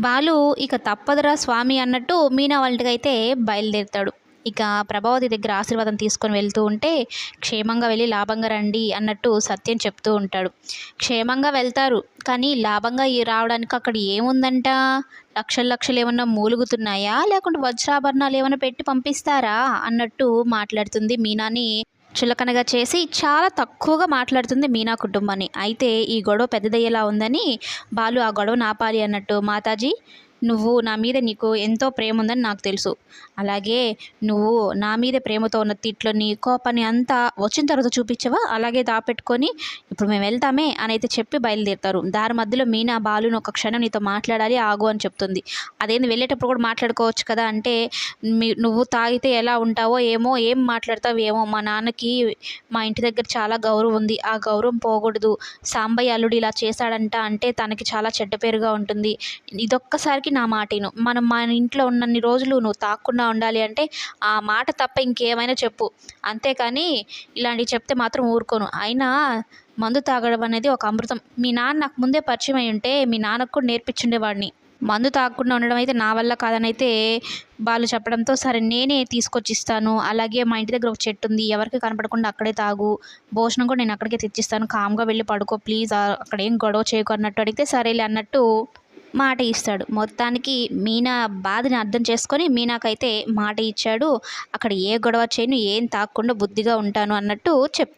బాలు ఇక తప్పదురా స్వామి అన్నట్టు మీనా వాళ్ళ ఇంటికైతే బయలుదేరుతాడు. ఇక ప్రభావతి దగ్గర ఆశీర్వాదం తీసుకొని వెళ్తూ ఉంటే, క్షేమంగా వెళ్ళి లాభంగా రండి అన్నట్టు సత్యం చెప్తూ ఉంటాడు. క్షేమంగా వెళ్తారు. కానీ లాభంగా రావడానికి అక్కడ ఏముందంట? లక్షలు లక్షలు ఏమన్నా మూలుగుతున్నాయా? లేకుంటే వజ్రాభరణాలు ఏమన్నా పెట్టి పంపిస్తారా? అన్నట్టు మాట్లాడుతుంది మీనాని చులకనగా చేసి చాలా తక్కువగా మాట్లాడుతుంది మీనా కుటుంబాన్ని. అయితే ఈ గొడవ పెద్దదయ్యేలా ఉందని బాలు ఆ గొడవను ఆపాలి అన్నట్టు, మాతాజీ నువ్వు నా మీద నీకు ఎంతో ప్రేమ ఉందని నాకు తెలుసు. అలాగే నువ్వు నా మీద ప్రేమతో ఉన్న తిట్లని, కోపాన్ని అంతా వచ్చిన తర్వాత చూపించవా? అలాగే దాపెట్టుకొని ఇప్పుడు మేము వెళ్తామే అని అయితే చెప్పి బయలుదేరుతారు. దారి మధ్యలో మీనా బాలుని ఒక క్షణం నీతో మాట్లాడాలి ఆగు అని చెప్తుంది. అదేంది వెళ్ళేటప్పుడు కూడా మాట్లాడుకోవచ్చు కదా అంటే, నువ్వు తాగితే ఎలా ఉంటావో ఏమో, ఏం మాట్లాడతావు ఏమో, మా నాన్నకి మా ఇంటి దగ్గర చాలా గౌరవం ఉంది, ఆ గౌరవం పోకూడదు. సాంబయ్య అల్లుడు ఇలా చేశాడంట అంటే తనకి చాలా చెడ్డ పేరుగా ఉంటుంది. ఇదొక్కసారికి నా మాట విను. మనం మన ఇంట్లో ఉన్నన్ని రోజులు నువ్వు తాగకుండా ఉండాలి అంటే ఆ మాట తప్ప ఇంకేమైనా చెప్పు. అంతేకాని ఇలాంటివి చెప్తే మాత్రం ఊరుకోను. అయినా మందు తాగడం అనేది ఒక అమృతం. మీ నాన్న నాకు ముందే పరిచయం అయి ఉంటే మీ నాన్నకు కూడా నేర్పించుండేవాడిని. మందు తాగకుండా ఉండడం అయితే నా వల్ల కాదని అయితే వాళ్ళు చెప్పడంతో, సరే నేనే తీసుకొచ్చి ఇస్తాను. అలాగే మా ఇంటి దగ్గర ఒక చెట్టు ఉంది, ఎవరికి కనపడకుండా అక్కడే తాగు. భోజనం కూడా నేను అక్కడికే తెచ్చిస్తాను. కామ్గా వెళ్ళి పడుకో ప్లీజ్, అక్కడ ఏం గొడవ చేయకు అన్నట్టు అడిగితే సరేలే అన్నట్టు మాట ఇస్తాడు. మొత్తానికి మీనా బాధని అర్థం చేసుకొని మీనాకైతే మాట ఇచ్చాడు. అక్కడ ఏ గొడవ చేయను, ఏం తాగకుండా బుద్ధిగా ఉంటాను అన్నట్టు చెప్తాడు.